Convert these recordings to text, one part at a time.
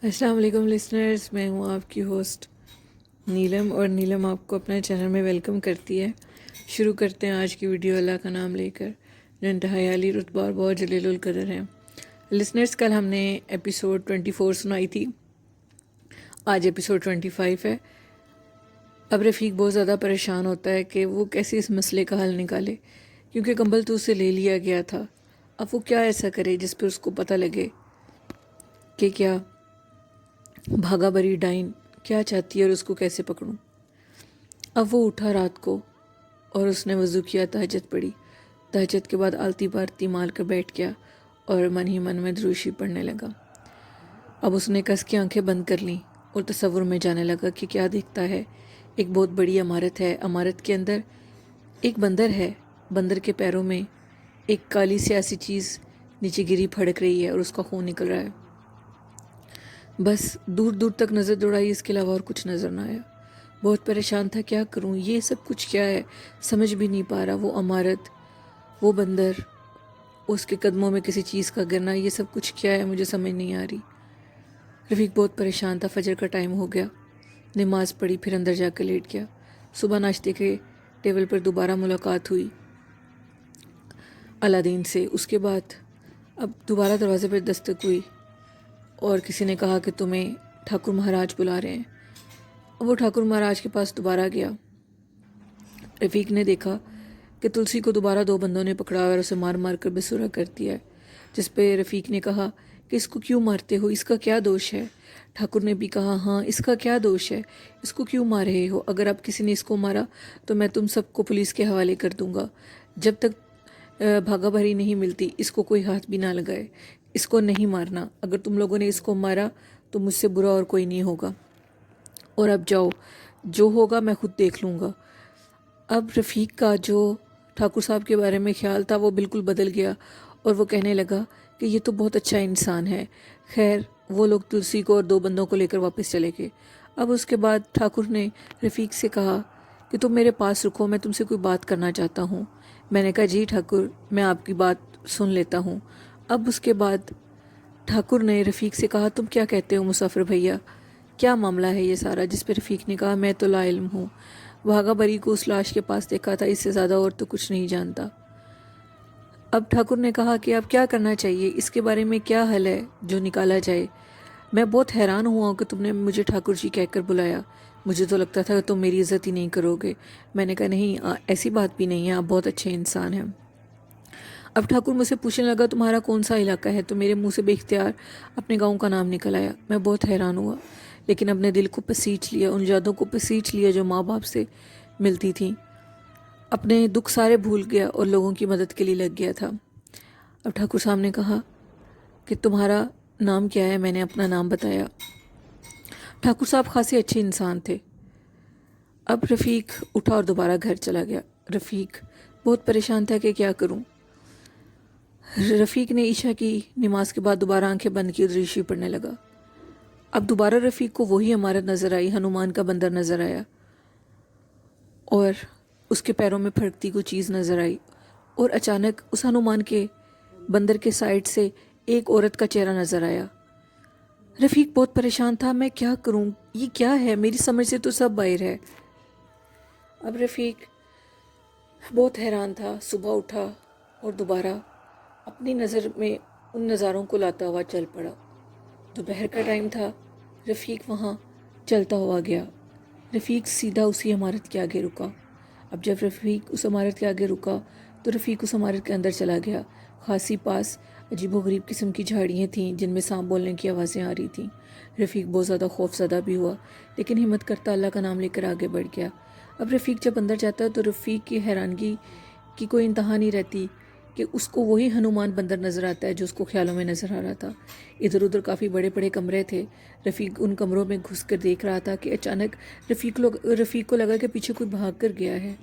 السلام علیکم لسنرز، میں ہوں آپ کی ہوسٹ نیلم، اور نیلم آپ کو اپنے چینل میں ویلکم کرتی ہے۔ شروع کرتے ہیں آج کی ویڈیو اللہ کا نام لے کر، جو انتہائی عالی رتبہ اور بہت جلیل القدر ہے۔ لسنرز، کل ہم نے ایپیسوڈ 24 سنائی تھی، آج ایپیسوڈ 25 ہے۔ اب رفیق بہت زیادہ پریشان ہوتا ہے کہ وہ کیسے اس مسئلے کا حل نکالے، کیونکہ کمبل تو اسے لے لیا گیا تھا۔ اب وہ کیا ایسا کرے جس پہ اس کو پتہ لگے کہ کیا بھاگا بری ڈائن کیا چاہتی ہے اور اس کو کیسے پکڑوں۔ اب وہ اٹھا رات کو اور اس نے وضو کیا، تہجد پڑھی۔ تہجد کے بعد آلتی پارتی مال کر بیٹھ گیا اور من ہی من میں دروشی پڑھنے لگا۔ اب اس نے کس کی آنکھیں بند کر لیں اور تصور میں جانے لگا کہ کیا دیکھتا ہے۔ ایک بہت بڑی عمارت ہے، عمارت کے اندر ایک بندر ہے، بندر کے پیروں میں ایک کالی سیاسی چیز نیچے گری پھڑک رہی ہے اور اس کا خون نکل رہا ہے۔ بس دور دور تک نظر دوڑائی، اس کے علاوہ اور کچھ نظر نہ آیا۔ بہت پریشان تھا، کیا کروں، یہ سب کچھ کیا ہے، سمجھ بھی نہیں پا رہا۔ وہ عمارت، وہ بندر، اس کے قدموں میں کسی چیز کا گرنا، یہ سب کچھ کیا ہے، مجھے سمجھ نہیں آ رہی۔ رفیق بہت پریشان تھا۔ فجر کا ٹائم ہو گیا، نماز پڑھی، پھر اندر جا کے لیٹ گیا۔ صبح ناشتے کے ٹیبل پر دوبارہ ملاقات ہوئی علادین سے۔ اس کے بعد اب دوبارہ دروازے پر دستک ہوئی اور کسی نے کہا کہ تمہیں ٹھاکر مہاراج بلا رہے ہیں۔ وہ ٹھاکر مہاراج کے پاس دوبارہ گیا۔ رفیق نے دیکھا کہ تلسی کو دوبارہ دو بندوں نے پکڑا اور اسے مار مار کر بے سورا کر دیا ہے، جس پہ رفیق نے کہا کہ اس کو کیوں مارتے ہو، اس کا کیا دوش ہے؟ ٹھاکر نے بھی کہا ہاں، اس کا کیا دوش ہے، اس کو کیوں مار رہے ہو؟ اگر اب کسی نے اس کو مارا تو میں تم سب کو پولیس کے حوالے کر دوں گا۔ جب تک بھاگا بھری نہیں ملتی اس کو کوئی ہاتھ بھی نہ لگائے، اس کو نہیں مارنا۔ اگر تم لوگوں نے اس کو مارا تو مجھ سے برا اور کوئی نہیں ہوگا، اور اب جاؤ، جو ہوگا میں خود دیکھ لوں گا۔ اب رفیق کا جو ٹھاکر صاحب کے بارے میں خیال تھا وہ بالکل بدل گیا، اور وہ کہنے لگا کہ یہ تو بہت اچھا انسان ہے۔ خیر، وہ لوگ تلسی کو اور دو بندوں کو لے کر واپس چلے گئے۔ اب اس کے بعد ٹھاکر نے رفیق سے کہا کہ تم میرے پاس رکو، میں تم سے کوئی بات کرنا چاہتا ہوں۔ میں نے کہا جی ٹھاکر، میں آپ کی بات سن لیتا ہوں۔ اب اس کے بعد ٹھاکر نے رفیق سے کہا تم کیا کہتے ہو مسافر بھیا، کیا معاملہ ہے یہ سارا؟ جس پہ رفیق نے کہا میں تو لا علم ہوں، بھاگا بری کو اس لاش کے پاس دیکھا تھا، اس سے زیادہ اور تو کچھ نہیں جانتا۔ اب ٹھاکر نے کہا کہ اب کیا کرنا چاہیے، اس کے بارے میں کیا حل ہے جو نکالا جائے؟ میں بہت حیران ہوا کہ تم نے مجھے ٹھاکر جی کہہ کر بلایا، مجھے تو لگتا تھا کہ تم میری عزت ہی نہیں کرو گے۔ میں نے کہا نہیں، ایسی بات بھی نہیں ہے، آپ بہت اچھے انسان ہیں۔ اب ٹھاکر مجھ سے پوچھنے لگا تمہارا کون سا علاقہ ہے، تو میرے منہ سے بے اختیار اپنے گاؤں کا نام نکل آیا۔ میں بہت حیران ہوا، لیکن اپنے دل کو پسیچ لیا، ان یادوں کو پسیچ لیا جو ماں باپ سے ملتی تھیں۔ اپنے دکھ سارے بھول گیا اور لوگوں کی مدد کے لیے لگ گیا تھا۔ اب ٹھاکر صاحب نے کہا کہ تمہارا نام کیا ہے؟ میں نے اپنا نام بتایا۔ ٹھاکر صاحب خاصے اچھے انسان تھے۔ اب رفیق اٹھا اور دوبارہ گھر چلا گیا۔ رفیق بہت پریشان تھا کہ کیا کروں۔ رفیق نے عشاء کی نماز کے بعد دوبارہ آنکھیں بند کی اور دریشی پڑھنے لگا۔ اب دوبارہ رفیق کو وہی عمارت نظر آئی، ہنومان کا بندر نظر آیا، اور اس کے پیروں میں پھڑکتی کوئی چیز نظر آئی، اور اچانک اس ہنومان کے بندر کے سائڈ سے ایک عورت کا چہرہ نظر آیا۔ رفیق بہت پریشان تھا، میں کیا کروں، یہ کیا ہے، میری سمجھ سے تو سب باہر ہے۔ اب رفیق بہت حیران تھا، صبح اٹھا اور دوبارہ اپنی نظر میں ان نظاروں کو لاتا ہوا چل پڑا۔ دوپہر کا ٹائم تھا، رفیق وہاں چلتا ہوا گیا۔ رفیق سیدھا اسی عمارت کے آگے رکا۔ اب جب رفیق اس عمارت کے آگے رکا تو رفیق اس عمارت کے اندر چلا گیا۔ خاصی پاس عجیب و غریب قسم کی جھاڑیاں تھیں جن میں سانپ بولنے کی آوازیں آ رہی تھیں۔ رفیق بہت زیادہ خوف زدہ بھی ہوا، لیکن ہمت کرتا اللہ کا نام لے کر آگے بڑھ گیا۔ اب رفیق جب اندر جاتا تو رفیق کی حیرانگی کی کوئی انتہا نہیں رہتی کہ اس کو وہی ہنومان بندر نظر آتا ہے جو اس کو خیالوں میں نظر آ رہا تھا۔ ادھر ادھر کافی بڑے بڑے کمرے تھے۔ رفیق ان کمروں میں گھس کر دیکھ رہا تھا کہ اچانک رفیق کو لگا کہ پیچھے کوئی بھاگ کر گیا ہے۔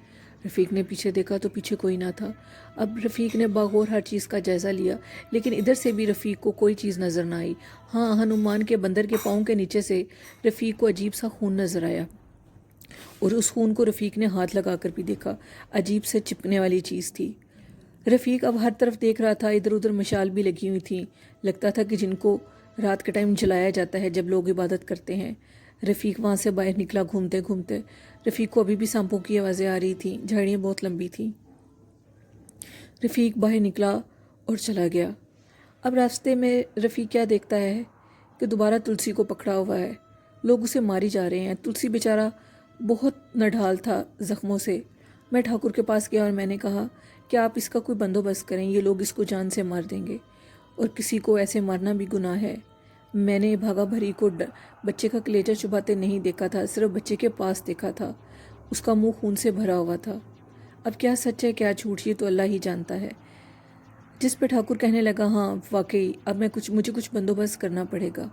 رفیق نے پیچھے دیکھا تو پیچھے کوئی نہ تھا۔ اب رفیق نے باغور ہر چیز کا جائزہ لیا، لیکن ادھر سے بھی رفیق کو کوئی چیز نظر نہ آئی۔ ہاں، ہنومان کے بندر کے پاؤں کے نیچے سے رفیق کو عجیب سا خون نظر آیا، اور اس خون کو رفیق نے ہاتھ لگا کر بھی دیکھا، عجیب سے چپکنے والی چیز تھی۔ رفیق اب ہر طرف دیکھ رہا تھا، ادھر ادھر مشال بھی لگی ہوئی تھیں، لگتا تھا کہ جن کو رات کا ٹائم جلایا جاتا ہے جب لوگ عبادت کرتے ہیں۔ رفیق وہاں سے باہر نکلا گھومتے گھومتے۔ رفیق کو ابھی بھی سانپوں کی آوازیں آ رہی تھیں، جھاڑیاں بہت لمبی تھیں۔ رفیق باہر نکلا اور چلا گیا۔ اب راستے میں رفیق کیا دیکھتا ہے کہ دوبارہ تلسی کو پکڑا ہوا ہے، لوگ اسے ماری جا رہے ہیں۔ تلسی بیچارہ بہت نڈھال تھا زخموں سے۔ میں ٹھاکر کے پاس گیا اور میں نے کہا کہ آپ اس کا کوئی بندوبست کریں، یہ لوگ اس کو جان سے مار دیں گے، اور کسی کو ایسے مارنا بھی گناہ ہے۔ میں نے بھاگا بھری کو بچے کا کلیجہ چباتے نہیں دیکھا تھا، صرف بچے کے پاس دیکھا تھا، اس کا منہ خون سے بھرا ہوا تھا۔ اب کیا سچ ہے کیا جھوٹ، یہ تو اللہ ہی جانتا ہے۔ جس پہ ٹھاکر کہنے لگا ہاں واقعی اب مجھے کچھ بندوبست کرنا پڑے گا،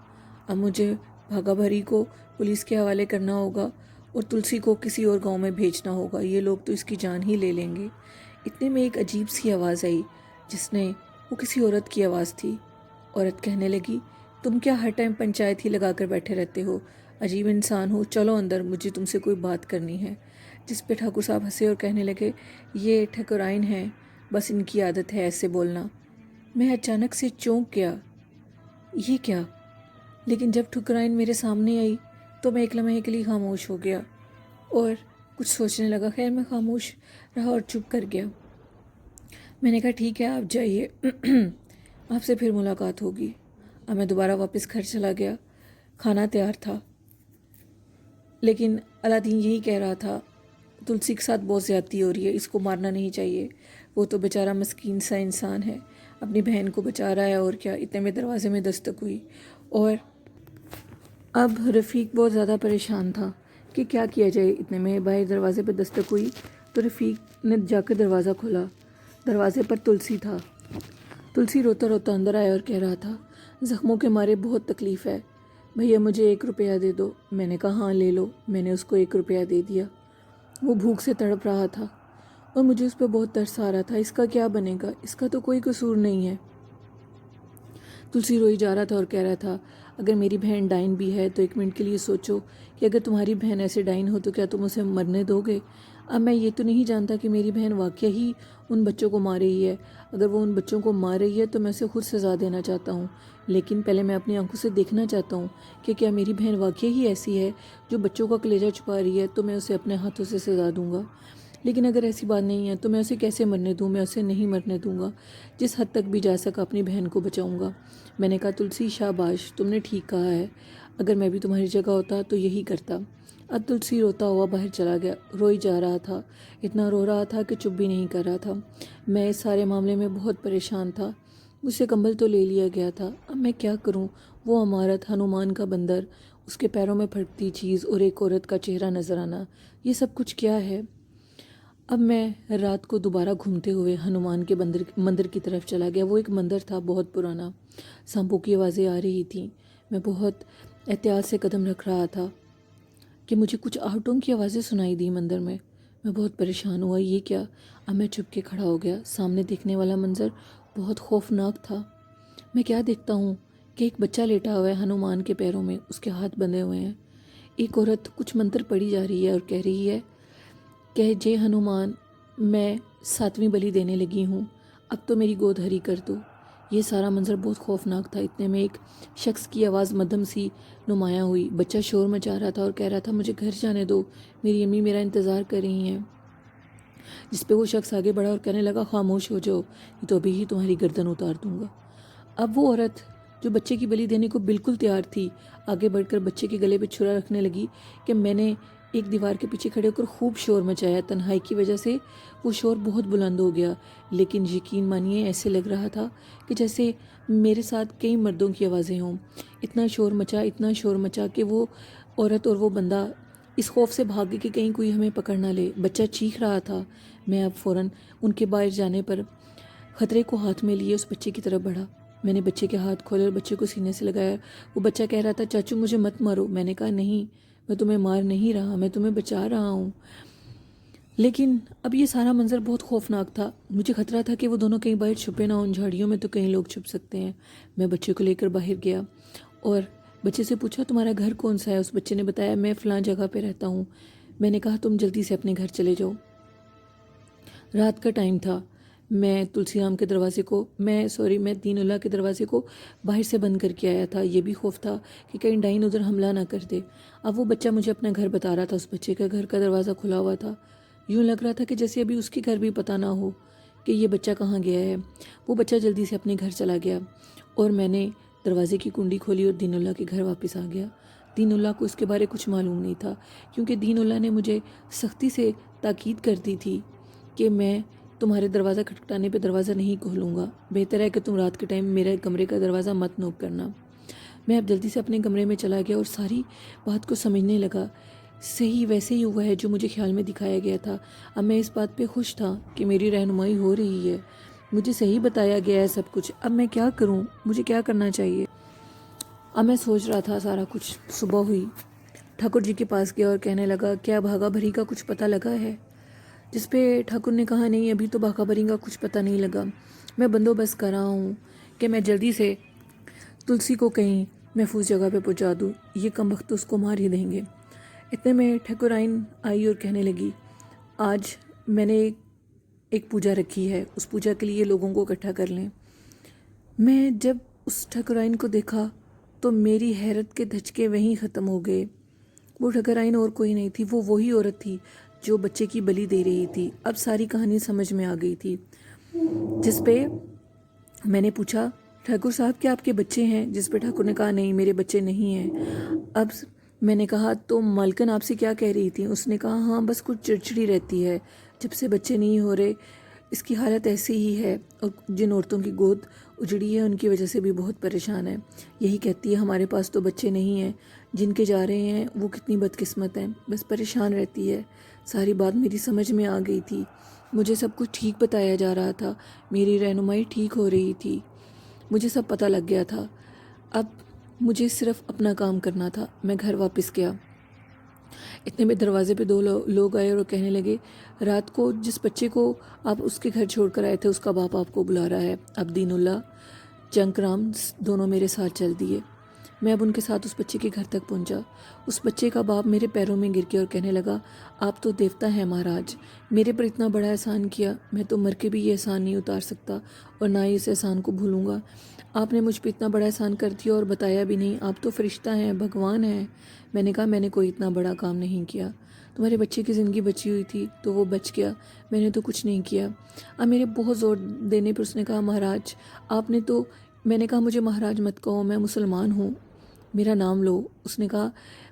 اب مجھے بھاگا بھری کو پولیس کے حوالے کرنا ہوگا اور تلسی کو کسی اور گاؤں میں بھیجنا ہوگا، یہ لوگ تو اس کی جان ہی لے لیں گے۔ اتنے میں ایک عجیب سی آواز آئی وہ کسی عورت کی آواز تھی۔ عورت کہنے لگی تم کیا ہر ٹائم پنچایت ہی لگا کر بیٹھے رہتے ہو، عجیب انسان ہو، چلو اندر، مجھے تم سے کوئی بات کرنی ہے۔ جس پہ ٹھاکر صاحب ہنسے اور کہنے لگے یہ ٹھکرائن ہیں، بس ان کی عادت ہے ایسے بولنا۔ میں اچانک سے چونک گیا، یہ کیا؟ لیکن جب ٹھکرائن میرے سامنے آئی تو میں ایک لمحے کے لیے خاموش ہو گیا اور کچھ سوچنے لگا۔ خیر میں خاموش رہا اور چپ کر گیا۔ میں نے کہا ٹھیک ہے آپ جائیے، آپ سے پھر ملاقات ہوگی۔ اب میں دوبارہ واپس گھر چلا گیا۔ کھانا تیار تھا، لیکن الادین یہی کہہ رہا تھا تلسی کے ساتھ بہت زیادتی ہو رہی ہے، اس کو مارنا نہیں چاہیے، وہ تو بیچارہ مسکین سا انسان ہے، اپنی بہن کو بچا رہا ہے اور کیا۔ اتنے میں دروازے میں دستک ہوئی اور اب رفیق بہت زیادہ پریشان تھا کہ کیا کیا جائے۔ اتنے میں باہر دروازے پہ دستک ہوئی تو رفیق نے جا کے دروازہ کھولا۔ دروازے پر تلسی تھا۔ تلسی روتا روتا اندر آیا اور کہہ رہا تھا زخموں کے مارے بہت تکلیف ہے، بھیا مجھے 1 روپیہ دے دو۔ میں نے کہا ہاں لے لو۔ میں نے اس کو 1 روپیہ دے دیا۔ وہ بھوک سے تڑپ رہا تھا اور مجھے اس پہ بہت ترس آ رہا تھا، اس کا کیا بنے گا، اس کا تو کوئی قصور نہیں ہے۔ تلسی روئی جا رہا تھا اور کہہ رہا تھا اگر میری بہن ڈائن بھی ہے تو 1 منٹ کے لیے سوچو کہ اگر تمہاری بہن ایسے ڈائن ہو تو کیا تم اسے مرنے دو گے؟ اب میں یہ تو نہیں جانتا کہ میری بہن واقعی ہی ان بچوں کو مار رہی ہے، اگر وہ ان بچوں کو مار رہی ہے تو میں اسے خود سزا دینا چاہتا ہوں، لیکن پہلے میں اپنی آنکھوں سے دیکھنا چاہتا ہوں کہ کیا میری بہن واقعی ہی ایسی ہے جو بچوں کا کلیجہ چھپا رہی ہے، تو میں اسے اپنے ہاتھوں سے سزا دوں گا۔ لیکن اگر ایسی بات نہیں ہے تو میں اسے کیسے مرنے دوں؟ میں اسے نہیں مرنے دوں گا، جس حد تک بھی جا سکا اپنی بہن کو بچاؤں گا۔ میں نے کہا تلسی شاباش، تم نے ٹھیک کہا ہے، اگر میں بھی تمہاری جگہ ہوتا تو یہی کرتا۔ اب تلسی روتا ہوا باہر چلا گیا، روئی جا رہا تھا، اتنا رو رہا تھا کہ چپ بھی نہیں کر رہا تھا۔ میں اس سارے معاملے میں بہت پریشان تھا، مجھ سے کمبل تو لے لیا گیا تھا، اب میں کیا کروں؟ وہ عمارت، ہنومان کا بندر، اس کے پیروں میں پھٹتی چیز اور ایک عورت کا چہرہ نظر آنا، یہ سب کچھ کیا ہے؟ اب میں رات کو دوبارہ گھومتے ہوئے ہنومان کے مندر کی طرف چلا گیا۔ وہ ایک مندر تھا بہت پرانا، سانپوں کی آوازیں آ رہی تھیں۔ میں بہت احتیاط سے قدم رکھ رہا تھا کہ مجھے کچھ آہٹوں کی آوازیں سنائی دی مندر میں۔ میں بہت پریشان ہوا، یہ کیا؟ اب میں چھپ کے کھڑا ہو گیا۔ سامنے دیکھنے والا منظر بہت خوفناک تھا۔ میں کیا دیکھتا ہوں کہ ایک بچہ لیٹا ہوا ہے ہنومان کے پیروں میں، اس کے ہاتھ بندھے ہوئے ہیں۔ ایک عورت کچھ منتر پڑھی جا رہی ہے اور کہہ رہی ہے کہ جے ہنومان، میں 7ویں بلی دینے لگی ہوں، اب تو میری گود ہری کر دو۔ یہ سارا منظر بہت خوفناک تھا۔ اتنے میں ایک شخص کی آواز مدھم سی نمایاں ہوئی۔ بچہ شور مچا رہا تھا اور کہہ رہا تھا مجھے گھر جانے دو، میری امی میرا انتظار کر رہی ہیں۔ جس پہ وہ شخص آگے بڑھا اور کہنے لگا خاموش ہو جاؤ، یہ تو ابھی ہی تمہاری گردن اتار دوں گا۔ اب وہ عورت جو بچے کی بلی دینے کو بالکل تیار تھی، آگے بڑھ کر بچے کے گلے پہ چھرا رکھنے لگی کہ میں نے ایک دیوار کے پیچھے کھڑے ہو کر خوب شور مچایا، تنہائی کی وجہ سے وہ شور بہت بلند ہو گیا، لیکن یقین مانیے ایسے لگ رہا تھا کہ جیسے میرے ساتھ کئی مردوں کی آوازیں ہوں۔ اتنا شور مچا کہ وہ عورت اور وہ بندہ اس خوف سے بھاگے کہ کہیں کوئی ہمیں پکڑ نہ لے۔ بچہ چیخ رہا تھا۔ میں اب فوراً ان کے باہر جانے پر خطرے کو ہاتھ میں لیے اس بچے کی طرف بڑھا۔ میں نے بچے کے ہاتھ کھولے اور بچے کو سینے سے لگایا۔ وہ بچہ کہہ رہا تھا چاچو مجھے مت مارو۔ میں نے کہا نہیں، میں تمہیں مار نہیں رہا، میں تمہیں بچا رہا ہوں۔ لیکن اب یہ سارا منظر بہت خوفناک تھا۔ مجھے خطرہ تھا کہ وہ دونوں کہیں باہر چھپے نہ ہوں، جھاڑیوں میں تو کئی لوگ چھپ سکتے ہیں۔ میں بچے کو لے کر باہر گیا اور بچے سے پوچھا تمہارا گھر کون سا ہے؟ اس بچے نے بتایا میں فلاں جگہ پہ رہتا ہوں۔ میں نے کہا تم جلدی سے اپنے گھر چلے جاؤ۔ رات کا ٹائم تھا۔ میں دین اللہ کے دروازے کو باہر سے بند کر کے آیا تھا۔ یہ بھی خوف تھا کہ کہیں ڈائن ادھر حملہ نہ کر دے۔ اب وہ بچہ مجھے اپنا گھر بتا رہا تھا، اس بچے کا گھر کا دروازہ کھلا ہوا تھا۔ یوں لگ رہا تھا کہ جیسے ابھی اس کے گھر بھی پتہ نہ ہو کہ یہ بچہ کہاں گیا ہے۔ وہ بچہ جلدی سے اپنے گھر چلا گیا اور میں نے دروازے کی کنڈی کھولی اور دین اللہ کے گھر واپس آ گیا۔ دین اللہ کو اس کے بارے کچھ معلوم نہیں تھا، کیونکہ دین اللہ نے مجھے سختی سے تاکید کر دی تھی کہ میں تمہارے دروازہ کھٹکھٹانے پہ دروازہ نہیں کھولوں گا، بہتر ہے کہ تم رات کے ٹائم میرے کمرے کا دروازہ مت نوک کرنا۔ میں اب جلدی سے اپنے کمرے میں چلا گیا اور ساری بات کو سمجھنے لگا۔ صحیح ویسے ہی ہوا ہے جو مجھے خیال میں دکھایا گیا تھا۔ اب میں اس بات پہ خوش تھا کہ میری رہنمائی ہو رہی ہے، مجھے صحیح بتایا گیا ہے سب کچھ۔ اب میں کیا کروں، مجھے کیا کرنا چاہیے؟ اب میں سوچ رہا تھا سارا کچھ۔ صبح ہوئی، ٹھاکر جی کے پاس گیا اور کہنے لگا کیا بھاگا بھری کا کچھ پتہ لگا ہے؟ جس پہ ٹھاکر نے کہا نہیں، ابھی تو بھاگا بھری کا کچھ پتہ نہیں لگا، میں بندوبست کر رہا ہوں کہ میں جلدی سے تلسی کو کہیں محفوظ جگہ پہ پہنچا دوں، یہ کم وقت اس کو مار ہی دیں گے۔ اتنے میں ٹھکرائن آئی اور کہنے لگی آج میں نے ایک پوجا رکھی ہے، اس پوجا کے لیے لوگوں کو اکٹھا کر لیں۔ میں جب اس ٹھکرائن کو دیکھا تو میری حیرت کے دھچکے وہیں ختم ہو گئے۔ وہ ٹھکرائن اور کوئی نہیں تھی، وہ وہی عورت تھی جو بچے کی بلی دے رہی تھی۔ اب ساری کہانی سمجھ میں آ گئی تھی۔ جس پہ میں نے پوچھا ٹھاکر صاحب کیا آپ کے بچے ہیں؟ جس پہ ٹھاکر نے کہا نہیں میرے بچے نہیں ہیں۔ اب میں نے کہا تو مالکن آپ سے کیا کہہ رہی تھی؟ اس نے کہا ہاں بس کچھ چڑچڑی رہتی ہے، جب سے بچے نہیں ہو رہے اس کی حالت ایسی ہی ہے، اور جن عورتوں کی گود اجڑی ہے ان کی وجہ سے بھی بہت پریشان ہے۔ یہی کہتی ہے ہمارے پاس تو بچے نہیں ہیں، جن کے جا رہے ہیں وہ کتنی بدقسمت ہیں، بس پریشان رہتی ہے۔ ساری بات میری سمجھ میں آ گئی تھی، مجھے سب کچھ ٹھیک بتایا جا رہا تھا، میری رہنمائی ٹھیک ہو رہی تھی، مجھے سب پتہ لگ گیا تھا۔ اب مجھے صرف اپنا کام کرنا تھا۔ میں گھر واپس گیا۔ اتنے میں دروازے پہ دو لوگ آئے اور کہنے لگے رات کو جس بچے کو آپ اس کے گھر چھوڑ کر آئے تھے اس کا باپ آپ کو بلا رہا ہے۔ اب دین اللہ چنکرام دونوں میرے ساتھ چل دیے۔ میں اب ان کے ساتھ اس بچے کے گھر تک پہنچا۔ اس بچے کا باپ میرے پیروں میں گر گیا اور کہنے لگا آپ تو دیوتا ہیں مہاراج، میرے پر اتنا بڑا احسان کیا، میں تو مر کے بھی یہ احسان نہیں اتار سکتا اور نہ ہی اس احسان کو بھولوں گا۔ آپ نے مجھ پہ اتنا بڑا احسان کر دیا اور بتایا بھی نہیں، آپ تو فرشتہ ہیں، بھگوان ہیں۔ میں نے کہا میں نے کوئی اتنا بڑا کام نہیں کیا، تمہارے بچے کی زندگی بچی ہوئی تھی تو وہ بچ گیا، میں نے تو کچھ نہیں کیا۔ اب میرے بہت زور دینے پر اس نے کہا مہاراج آپ نے تو، میں نے کہا مجھے مہاراج مت کہو، میں مسلمان ہوں، میرا نام لو۔ اس نے کہا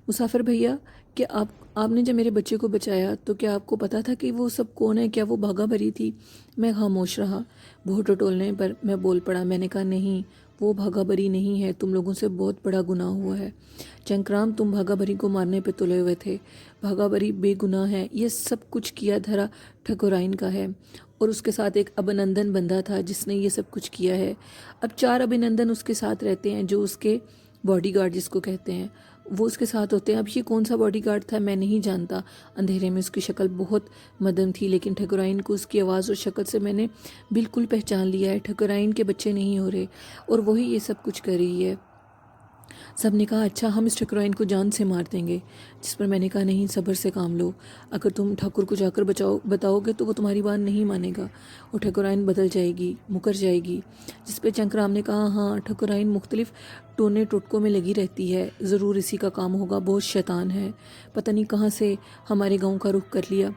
مسافر بھیا کہ آپ نے جب میرے بچے کو بچایا تو کیا آپ کو پتا تھا کہ وہ سب کون ہے؟ کیا وہ بھاگا بھری تھی؟ میں خاموش رہا۔ بہت ٹٹولنے پر میں بول پڑا، میں نے کہا نہیں وہ بھاگا بھری نہیں ہے، تم لوگوں سے بہت بڑا گناہ ہوا ہے۔ چنکرام تم بھاگا بھری کو مارنے پہ تلے ہوئے تھے، بھاگا بھری بے گناہ ہے، یہ سب کچھ کیا دھرا ٹھکرائن کا ہے، اور اس کے ساتھ ایک ابھنندن بندہ تھا جس نے یہ سب کچھ کیا ہے۔ اب 4 ابھنندن اس کے ساتھ رہتے ہیں جو اس کے باڈی گارڈ جس کو کہتے ہیں، وہ اس کے ساتھ ہوتے ہیں۔ اب یہ کون سا باڈی گارڈ تھا میں نہیں جانتا، اندھیرے میں اس کی شکل بہت مدھم تھی، لیکن ٹھکرائن کو اس کی آواز اور شکل سے میں نے بالکل پہچان لیا ہے، ٹھکرائن کے بچے نہیں ہو رہے اور وہی یہ سب کچھ کر رہی ہے۔ سب نے کہا اچھا ہم اس ٹھکرائن کو جان سے مار دیں گے، جس پر میں نے کہا نہیں صبر سے کام لو، اگر تم ٹھاکر کو جا کر بتاؤ گے تو وہ تمہاری بات نہیں مانے گا اور ٹھکرائن بدل جائے گی، مکر جائے گی۔ جس پہ چنکرام نے کہا ہاں ٹھکرائن مختلف ٹونے ٹوٹکوں میں لگی رہتی ہے، ضرور اسی کا کام ہوگا، بہت شیطان ہے، پتہ نہیں کہاں سے ہمارے گاؤں کا رخ کر لیا۔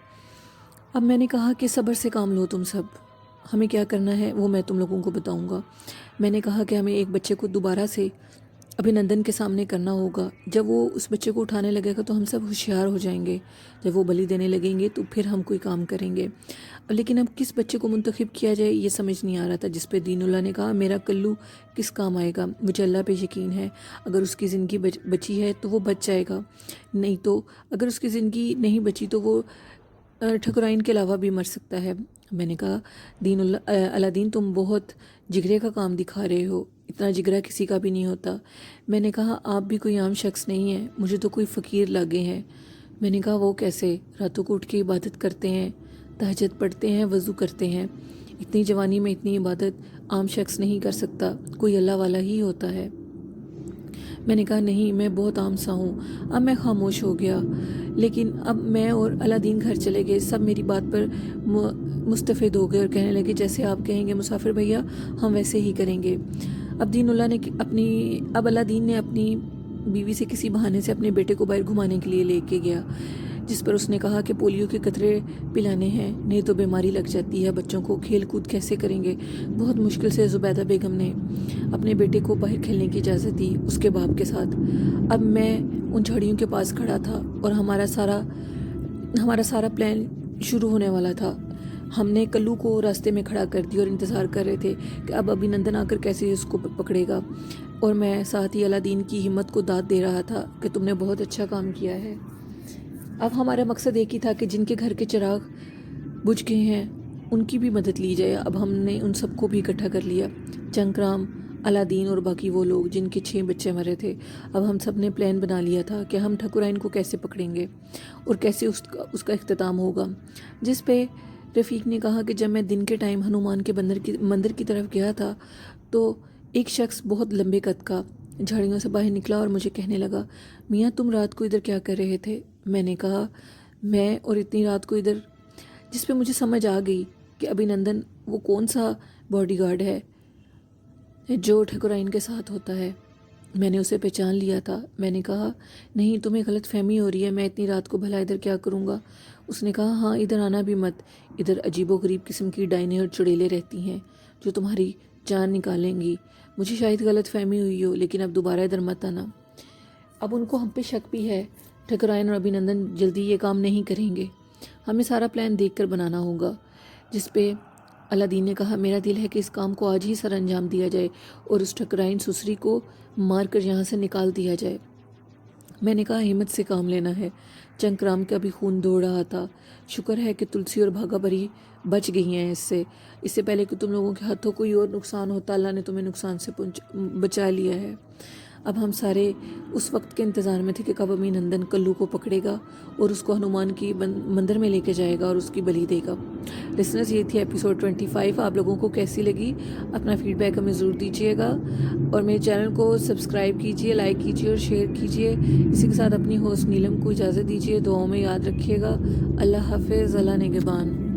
اب میں نے کہا کہ صبر سے کام لو تم سب، ہمیں کیا کرنا ہے وہ میں تم لوگوں کو بتاؤں گا۔ میں نے کہا کہ ہمیں ایک بچے کو دوبارہ سے ابھنندن کے سامنے کرنا ہوگا، جب وہ اس بچے کو اٹھانے لگے گا تو ہم سب ہوشیار ہو جائیں گے، جب وہ بلی دینے لگیں گے تو پھر ہم کوئی کام کریں گے، لیکن اب کس بچے کو منتخب کیا جائے یہ سمجھ نہیں آ رہا تھا۔ جس پہ دین اللہ نے کہا میرا کلو کس کام آئے گا، مجھے اللہ پہ یقین ہے، اگر اس کی زندگی بچی ہے تو وہ بچ جائے گا، نہیں تو اگر اس کی زندگی نہیں بچی تو وہ ٹھکرائن کے علاوہ بھی مر سکتا ہے۔ میں نے کہا دین اللہ دین تم بہت جگرے کا کام دکھا رہے ہو، اتنا جگرا کسی کا بھی نہیں ہوتا۔ میں نے کہا آپ بھی کوئی عام شخص نہیں ہیں، مجھے تو کوئی فقیر لگے ہیں۔ میں نے کہا وہ کیسے؟ راتوں کو اٹھ کے عبادت کرتے ہیں، تہجد پڑھتے ہیں، وضو کرتے ہیں، اتنی جوانی میں اتنی عبادت عام شخص نہیں کر سکتا، کوئی اللہ والا ہی ہوتا ہے۔ میں نے کہا نہیں میں بہت عام سا ہوں۔ اب میں خاموش ہو گیا۔ لیکن اب میں اور علادین گھر چلے گئے. سب میری بات پر مستفید ہو گئے اور کہنے لگے جیسے آپ کہیں گے مسافر بھیا ہم ویسے ہی کریں گے. اب علادین نے اپنی بیوی سے کسی بہانے سے اپنے بیٹے کو باہر گھمانے کے لیے لے کے گیا، جس پر اس نے کہا کہ پولیو کے قطرے پلانے ہیں، نہیں تو بیماری لگ جاتی ہے بچوں کو، کھیل کود کیسے کریں گے. بہت مشکل سے زبیدہ بیگم نے اپنے بیٹے کو باہر کھیلنے کی اجازت دی اس کے باپ کے ساتھ. اب میں ان جھاڑیوں کے پاس کھڑا تھا اور ہمارا سارا پلان شروع ہونے والا تھا. ہم نے کلو کو راستے میں کھڑا کر دیا اور انتظار کر رہے تھے کہ اب ابھینندن آ کر کیسے اس کو پکڑے گا، اور میں ساتھ ہی علادین کی ہمت کو داد دے رہا تھا کہ تم نے بہت اچھا کام کیا ہے. اب ہمارا مقصد ایک ہی تھا کہ جن کے گھر کے چراغ بجھ گئے ہیں ان کی بھی مدد لی جائے. اب ہم نے ان سب کو بھی اکٹھا کر لیا، چنکرام، علادین اور باقی وہ لوگ جن کے 6 بچے مرے تھے. اب ہم سب نے پلان بنا لیا تھا کہ ہم ٹھکرائن کو کیسے پکڑیں گے اور کیسے اس کا اختتام ہوگا. جس پہ رفیق نے کہا کہ جب میں دن کے ٹائم ہنومان کے مندر کی طرف گیا تھا تو ایک شخص بہت لمبے قد کا جھاڑیوں سے باہر نکلا اور مجھے کہنے لگا میاں تم رات کو ادھر کیا کر رہے تھے. میں نے کہا میں اور اتنی رات کو ادھر، جس پہ مجھے سمجھ آ گئی کہ ابھینندن وہ کون سا باڈی گارڈ ہے جو ٹھکرائن کے ساتھ ہوتا ہے. میں نے اسے پہچان لیا تھا. میں نے کہا نہیں تمہیں غلط فہمی ہو رہی ہے، میں اتنی رات کو بھلا ادھر کیا کروں گا. اس نے کہا ہاں ادھر آنا بھی مت، ادھر عجیب و غریب قسم کی ڈائنیں اور چڑیلیں رہتی ہیں جو تمہاری جان نکالیں گی. مجھے شاید غلط فہمی ہوئی ہو لیکن اب دوبارہ ادھر مت آنا. اب ان کو ہم پہ شک بھی ہے. ٹھکرائن اور ابھینندن جلدی یہ کام نہیں کریں گے، ہمیں سارا پلان دیکھ کر بنانا ہوگا. جس پہ علادین نے کہا میرا دل ہے کہ اس کام کو آج ہی سر انجام دیا جائے اور اس ٹھکرائن سسری کو مار کر یہاں سے نکال دیا جائے. میں نے کہا ہمت سے کام لینا ہے. چنکرام کا بھی خون دوڑ رہا تھا. شکر ہے کہ تلسی اور بھاگا بری بچ گئی ہیں اس سے پہلے کہ تم لوگوں کے ہاتھوں کوئی اور نقصان ہوتا. اللہ نے تمہیں نقصان سے بچا لیا ہے. اب ہم سارے اس وقت کے انتظار میں تھے کہ کب ابھینندن کلو کو پکڑے گا اور اس کو ہنومان کی مندر میں لے کے جائے گا اور اس کی بلی دے گا. لسنرز یہ تھی ایپیسوڈ 25. آپ لوگوں کو کیسی لگی اپنا فیڈ بیک ہمیں ضرور دیجیے گا اور میرے چینل کو سبسکرائب کیجیے، لائک کیجیے اور شیئر کیجیے. اسی کے ساتھ اپنی ہوسٹ نیلم کو اجازت دیجیے. دعاؤں میں یاد رکھیے گا. اللہ حافظ. اللہ نگہبان.